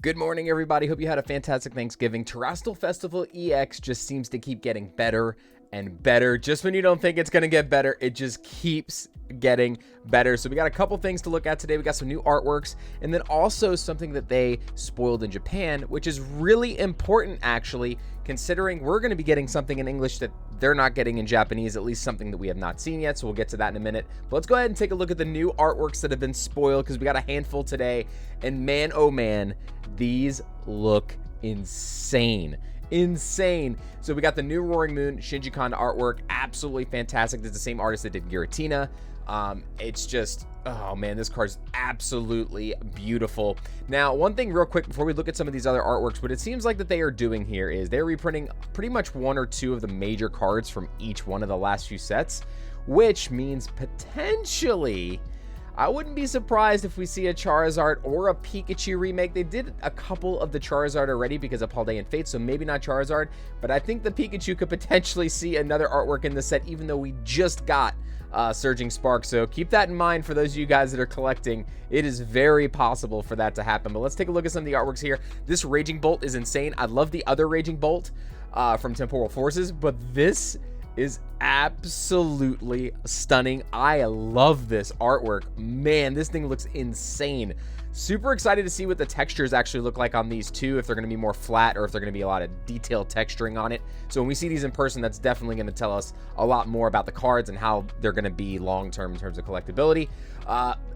Good morning, everybody. Hope you had a fantastic Thanksgiving. Terastal Festival EX just seems to keep getting better and better. Just when you don't think it's going to get better, it just keeps getting better. So we got a couple things to look at today. We got some new artworks and then also something that they spoiled in Japan, which is really important actually, considering we're going to be getting something in English that they're not getting in Japanese, at least something that we have not seen yet. So we'll get to that in a minute. But let's go ahead and take a look at the new artworks that have been spoiled because we got a handful today. And man, oh man, these look insane. So we got the new Roaring Moon Shinji Kanda artwork, absolutely fantastic. It's the same artist that did Giratina. It's just, oh man, this card's absolutely beautiful. Now, one thing real quick before we look at some of these other artworks, what it seems like that they are doing here is they're reprinting pretty much one or two of the major cards from each one of the last few sets, which means potentially I wouldn't be surprised if we see a Charizard or a Pikachu remake. They did a couple of the Charizard already because of Paldean Fate, so maybe not Charizard, but I think the Pikachu could potentially see another artwork in the set, even though we just got Surging Spark. So keep that in mind for those of you guys that are collecting. It is very possible for that to happen. But let's take a look at some of the artworks here. This Raging Bolt is insane. I love the other Raging Bolt from Temporal Forces, but this is absolutely stunning. I love this artwork. Man, this thing looks insane. Super excited to see what the textures actually look like on these two, if they're going to be more flat or if they're going to be a lot of detailed texturing on it. So when we see these in person, that's definitely going to tell us a lot more about the cards and how they're going to be long-term in terms of collectability.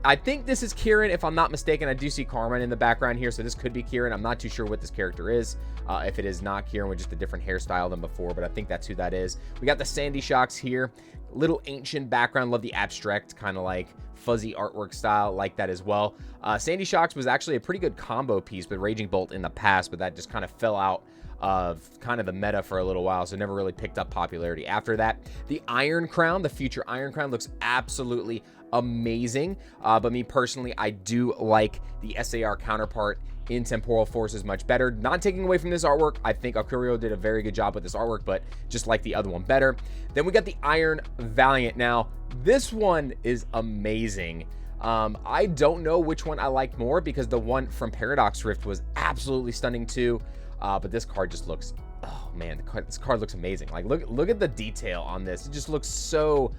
I think this is Kieran, if I'm not mistaken. I do see Carmen in the background here, so this could be Kieran. I'm not too sure what this character is. If it is not Kieran with just a different hairstyle than before, but I think that's who that is. We got the Sandy Shocks here. Little ancient background. Love the abstract kind of like fuzzy artwork style, like that as well. Sandy Shocks was actually a pretty good combo piece with Raging Bolt in the past, but that just kind of fell out of kind of the meta for a little while, so never really picked up popularity after that. The Iron Crown, the future Iron Crown, looks absolutely amazing, but me personally, I do like the SAR counterpart in Temporal Forces much better. Not taking away from this artwork, I think Akurio did a very good job with this artwork, but just like the other one better. Then we got the Iron Valiant. Now, this one is amazing. I don't know which one I like more because the one from Paradox Rift was absolutely stunning too, but this card just looks, oh man, this card looks amazing. Like, look at the detail on this. It just looks so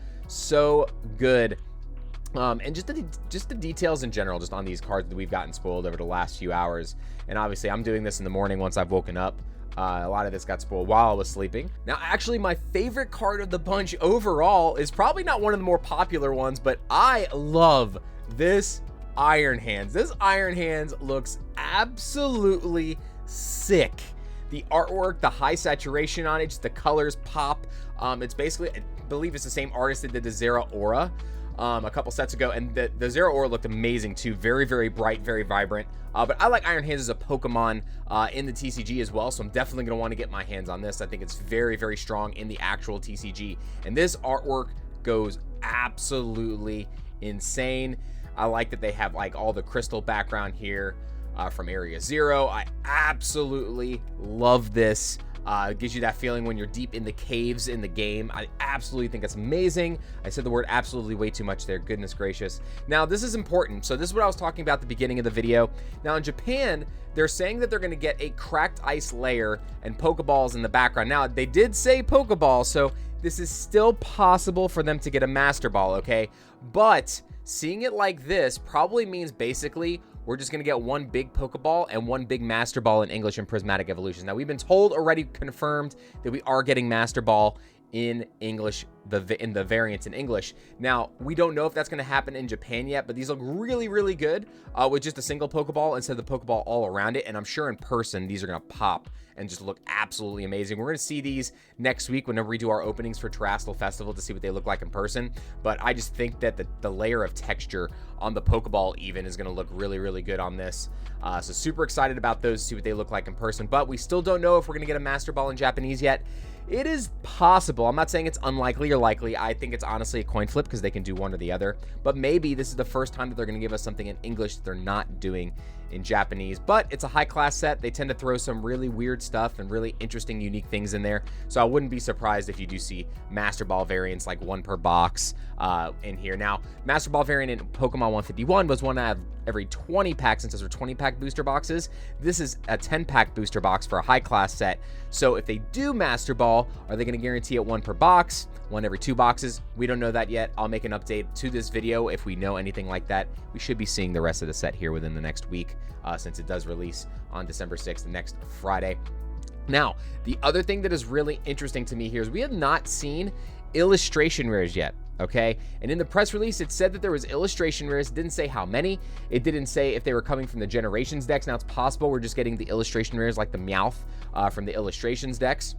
good. And just the details in general, just on these cards that we've gotten spoiled over the last few hours. And obviously, I'm doing this in the morning once I've woken up. A lot of this got spoiled while I was sleeping. Now, actually, my favorite card of the bunch overall is probably not one of the more popular ones, but I love this Iron Hands. This Iron Hands looks absolutely sick. The artwork, the high saturation on it, just the colors pop. It's basically, I believe it's the same artist that did the Zera Aura a couple sets ago, and the Zera Aura looked amazing too. Very bright, very vibrant. But I like Iron Hands as a Pokemon in the TCG as well, so I'm definitely going to want to get my hands on this. I think it's very strong in the actual TCG, and this artwork goes absolutely insane. I like that they have like all the crystal background here from Area Zero. I absolutely love this. It gives you that feeling when you're deep in the caves in the game. I absolutely think that's amazing. I said the word absolutely way too much there. Goodness gracious. Now, this is important. So this is what I was talking about at the beginning of the video. Now, in Japan, they're saying that they're going to get a cracked ice layer and Pokeballs in the background. Now, they did say Pokeball, so this is still possible for them to get a Master Ball, okay? But seeing it like this probably means basically we're just going to get one big Pokeball and one big Master Ball in English and Prismatic Evolutions. Now, we've been told already, confirmed, that we are getting Master Ball in English, in the variants in English. Now, we don't know if that's going to happen in Japan yet, but these look really good with just a single Pokeball instead of the Pokeball all around it. And I'm sure in person, these are going to pop and just look absolutely amazing. We're going to see these next week whenever we do our openings for Terastal Festival to see what they look like in person. But I just think that the layer of texture on the Pokeball even is going to look really good on this. So super excited about those to see what they look like in person. But we still don't know if we're going to get a Master Ball in Japanese yet. It is possible. I'm not saying it's unlikely or likely. I think it's honestly a coin flip because they can do one or the other. But maybe this is the first time that they're going to give us something in English that they're not doing in Japanese, but it's a high class set. They tend to throw some really weird stuff and really interesting, unique things in there. So I wouldn't be surprised if you do see Master Ball variants, like 1 per box in here. Now, Master Ball variant in Pokemon 151 was one out of every 20 packs, since those are 20 pack booster boxes. This is a 10 pack booster box for a high class set. So if they do Master Ball, are they going to guarantee it 1 per box, 1 every 2 boxes? We don't know that yet. I'll make an update to this video if we know anything like that. We should be seeing the rest of the set here within the next week, since it does release on December 6th, next Friday. Now, the other thing that is really interesting to me here is we have not seen illustration rares yet. Okay, and in the press release, it said that there was illustration rares. It didn't say how many. It didn't say if they were coming from the Generations decks. Now, it's possible we're just getting the illustration rares like the Meowth from the Illustrations decks.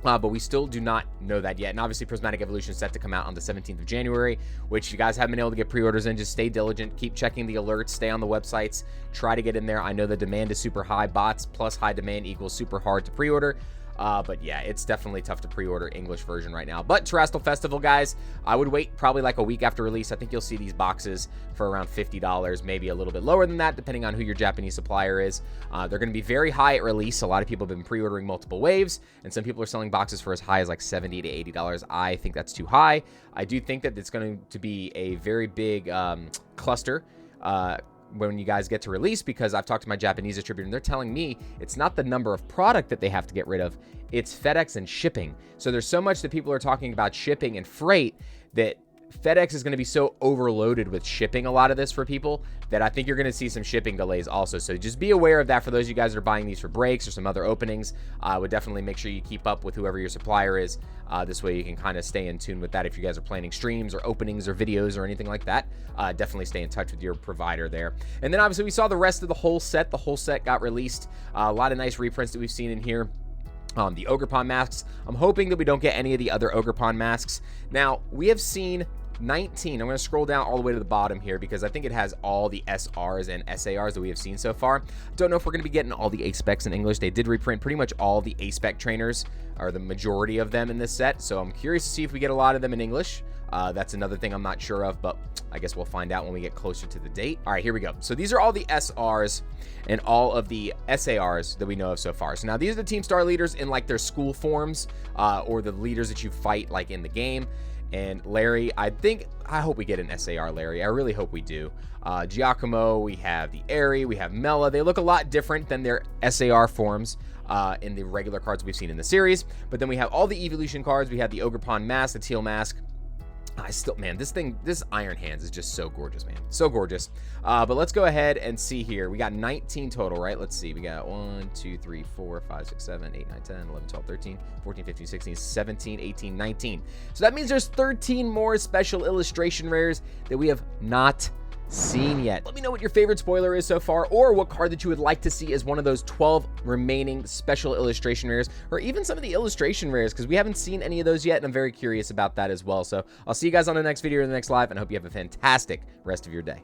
But we still do not know that yet. And obviously, Prismatic Evolutions is set to come out on the 17th of January, which you guys haven't been able to get pre-orders in. Just stay diligent. Keep checking the alerts. Stay on the websites. Try to get in there. I know the demand is super high. Bots plus high demand equals super hard to pre-order. But yeah, it's definitely tough to pre-order English version right now. But Terastal Festival, guys, I would wait probably like a week after release. I think you'll see these boxes for around $50, maybe a little bit lower than that, depending on who your Japanese supplier is. They're going to be very high at release. A lot of people have been pre-ordering multiple waves, and some people are selling boxes for as high as like $70 to $80. I think that's too high. I do think that it's going to be a very big cluster when you guys get to release, because I've talked to my Japanese distributor and they're telling me it's not the number of product that they have to get rid of, it's FedEx and shipping. So there's so much that people are talking about shipping and freight that FedEx is going to be so overloaded with shipping a lot of this for people that I think you're going to see some shipping delays also. So just be aware of that for those of you guys that are buying these for breaks or some other openings. I would definitely make sure you keep up with whoever your supplier is. This way you can kind of stay in tune with that if you guys are planning streams or openings or videos or anything like that. Definitely stay in touch with your provider there. And then obviously we saw the rest of the whole set. The whole set got released. A lot of nice reprints that we've seen in here. The Ogerpon masks. I'm hoping that we don't get any of the other Ogerpon masks. Now, we have seen 19. I'm going to scroll down all the way to the bottom here because I think it has all the SRs and SARs that we have seen so far. Don't know if we're going to be getting all the A-Specs in English. They did reprint pretty much all the A-Spec trainers, or the majority of them in this set, so I'm curious to see if we get a lot of them in English. That's another thing I'm not sure of, but I guess we'll find out when we get closer to the date. All right, here we go. So these are all the SRs and all of the SARs that we know of so far. So now these are the Team Star leaders in like their school forms, or the leaders that you fight like in the game. And Larry, I hope we get an SAR Larry. I really hope we do. Giacomo, we have the Airy, we have Mela. They look a lot different than their SAR forms in the regular cards we've seen in the series. But then we have all the evolution cards. We have the Ogerpon mask, the teal mask. Man, this Iron Hands is just so gorgeous, man. So gorgeous. But let's go ahead and see here. We got 19 total, right? Let's see. We got 1, 2, 3, 4, 5, 6, 7, 8, 9, 10, 11, 12, 13, 14, 15, 16, 17, 18, 19. So that means there's 13 more special illustration rares that we have not seen yet. Let me know what your favorite spoiler is so far, or what card that you would like to see as one of those 12 remaining special illustration rares, or even some of the illustration rares, because we haven't seen any of those yet, and I'm very curious about that as well. So I'll see you guys on the next video or the next live, and I hope you have a fantastic rest of your day.